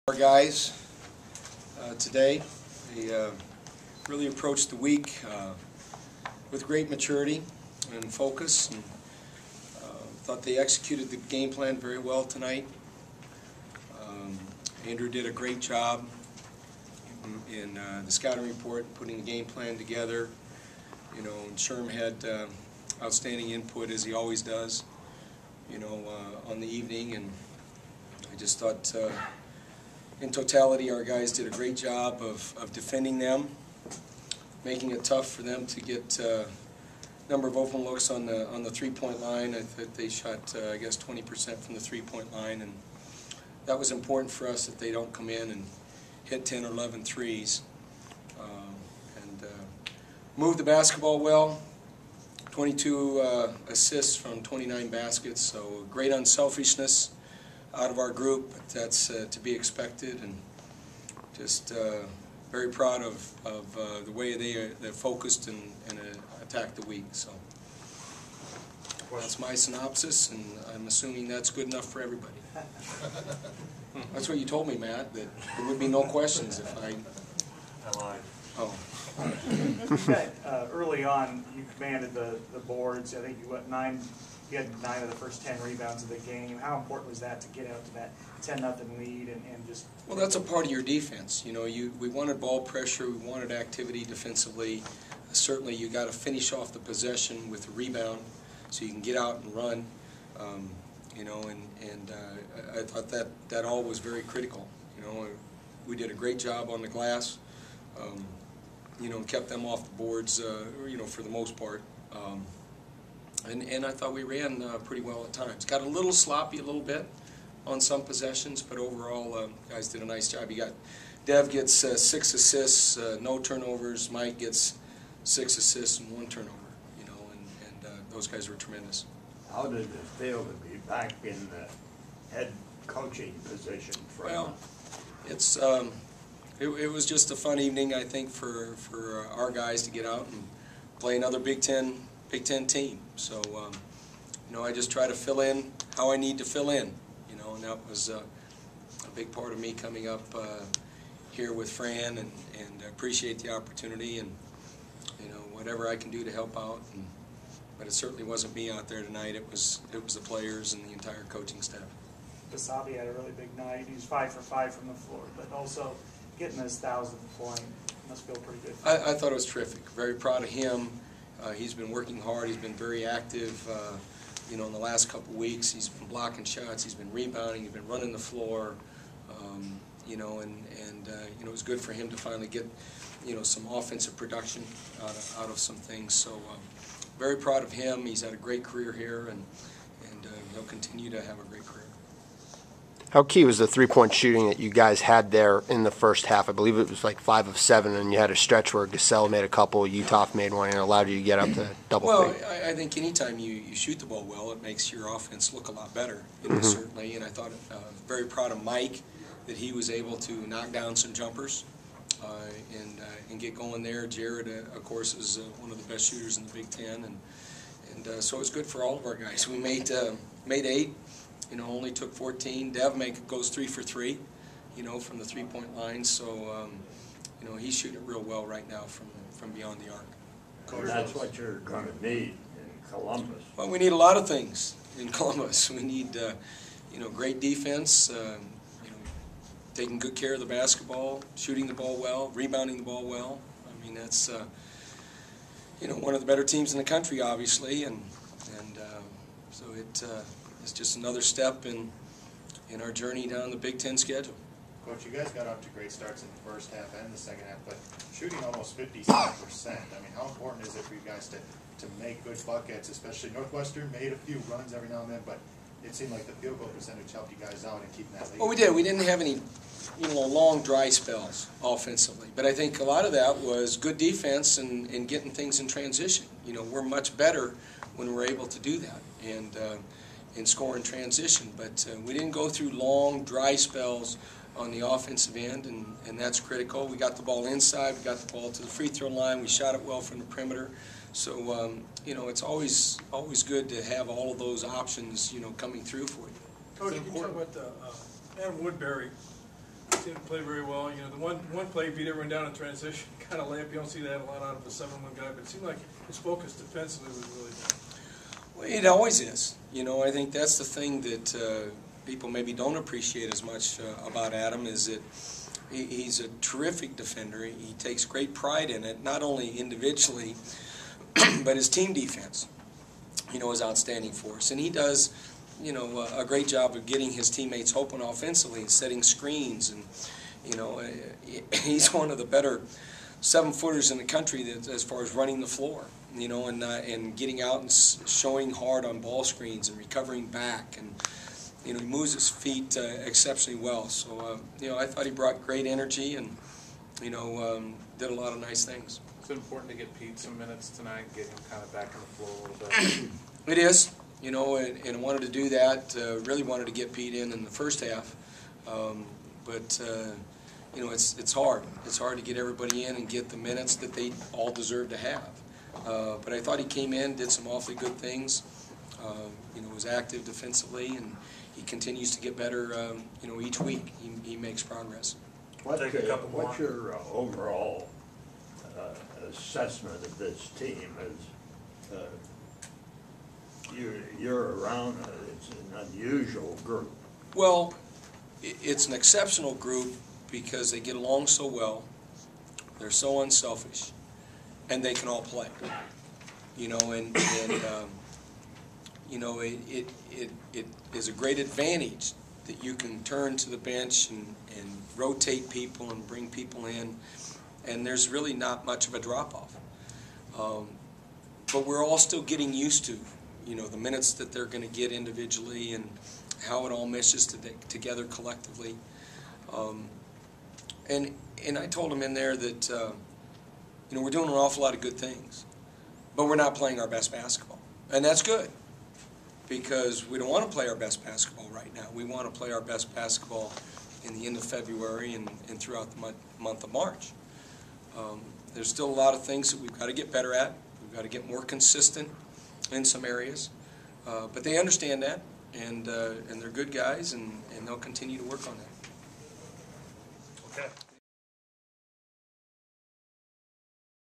Our guys today, they really approached the week with great maturity and focus, and thought they executed the game plan very well tonight. Andrew did a great job in the scouting report, putting the game plan together. You know, and Sherm had outstanding input, as he always does, you know, on the evening, and I just thought in totality, our guys did a great job of defending them, making it tough for them to get number of open looks on the three-point line. I think they shot, I guess, 20% from the three-point line, and that was important for us that they don't come in and hit 10 or 11 threes. And move the basketball well. 22 assists from 29 baskets, so great unselfishness out of our group, but that's to be expected, and just very proud of the way they're focused and attacked the week. So that's my synopsis, and I'm assuming that's good enough for everybody. That's what you told me, Matt, that there would be no questions if I lied. Oh. Okay. Early on, you commanded the boards. I think you had 9 of the first 10 rebounds of the game. How important was that to get out to that 10-0 lead and just? Well, that's a part of your defense. You know, we wanted ball pressure, we wanted activity defensively. Certainly, you got to finish off the possession with a rebound, so you can get out and run. You know, and I thought that all was very critical. You know, we did a great job on the glass. You know, kept them off the boards. You know, for the most part. And I thought we ran pretty well at times. Got a little sloppy a little bit on some possessions, but overall, guys did a nice job. You got Dev gets 6 assists, no turnovers. Mike gets 6 assists and 1 turnover. You know, and those guys were tremendous. How did it feel to be back in the head coaching position? Well, it's it was just a fun evening, I think, for our guys to get out and play another Big Ten team. So, you know, I just try to fill in how I need to fill in, you know, and that was a big part of me coming up here with Fran, and appreciate the opportunity, and, you know, whatever I can do to help out. But it certainly wasn't me out there tonight. It was the players and the entire coaching staff. Basabi had a really big night. He was 5 for 5 from the floor, but also getting his 1,000th point must feel pretty good. I thought it was terrific. Very proud of him. He's been working hard. He's been very active. You know, in the last couple of weeks, he's been blocking shots. He's been rebounding. He's been running the floor. You know, and you know, it was good for him to finally get, you know, some offensive production out of some things. So very proud of him. He's had a great career here, and he'll continue to have a great career. How key was the three-point shooting that you guys had there in the first half? I believe it was like 5 of 7, and you had a stretch where Gasell made a couple, Uthoff made one, and it allowed you to get up to double. Well, I think anytime you shoot the ball well, it makes your offense look a lot better, you know, certainly. And I thought very proud of Mike that he was able to knock down some jumpers and get going there. Jared, of course, is one of the best shooters in the Big Ten, and so it was good for all of our guys. We made 8. You know, only took 14. Dev goes 3 for 3, you know, from the three-point line. So, you know, he's shooting it real well right now from beyond the arc. And that's what you're going to need in Columbus. Well, we need a lot of things in Columbus. We need, you know, great defense, you know, taking good care of the basketball, shooting the ball well, rebounding the ball well. I mean, that's, you know, one of the better teams in the country, obviously, and so it's just another step in our journey down the Big Ten schedule. Coach, you guys got off to great starts in the first half and the second half, but shooting almost 57%. I mean, how important is it for you guys to make good buckets, especially Northwestern made a few runs every now and then, but it seemed like the field goal percentage helped you guys out in keeping that lead. Well, we did. We didn't have any, you know, long dry spells offensively, but I think a lot of that was good defense and getting things in transition. You know, we're much better when we're able to do that and score in transition, but we didn't go through long dry spells on the offensive end, and that's critical. We got the ball inside, we got the ball to the free throw line, we shot it well from the perimeter. So, you know, it's always good to have all of those options, you know, coming through for you. Coach, you can talk about Adam Woodbury team played very well. You know, the one play beat everyone down in transition, kind of layup. You don't see that a lot out of a 7-1 guy, but it seemed like his focus defensively was really good. Well, it always is. You know, I think that's the thing that people maybe don't appreciate as much about Adam is that he's a terrific defender. He takes great pride in it, not only individually, but his team defense, you know, is outstanding for us. And he does, you know, a great job of getting his teammates open offensively and setting screens. And, you know, he's one of the better 7-footers in the country that, as far as running the floor, you know, and getting out and showing hard on ball screens and recovering back. And, you know, he moves his feet exceptionally well. So, you know, I thought he brought great energy and, you know, did a lot of nice things. It's important to get Pete some minutes tonight and get him kind of back on the floor a little bit. It is, you know, and I wanted to do that. Really wanted to get Pete in the first half, but you know, it's hard. It's hard to get everybody in and get the minutes that they all deserve to have. But I thought he came in, did some awfully good things. You know, was active defensively, and he continues to get better. You know, each week he makes progress. What's more. your overall assessment of this team? As you're around, it's an unusual group. Well, it's an exceptional group because they get along so well. They're so unselfish, and they can all play. You know, and you know, it is a great advantage that you can turn to the bench and rotate people and bring people in, and there's really not much of a drop-off. But we're all still getting used to, you know, the minutes that they're going to get individually and how it all meshes together collectively. And I told them in there that, you know, we're doing an awful lot of good things, but we're not playing our best basketball. And that's good, because we don't want to play our best basketball right now. We want to play our best basketball in the end of February and throughout the month of March. There's still a lot of things that we've got to get better at. We've got to get more consistent in some areas. But they understand that, and they're good guys, and they'll continue to work on that. Okay.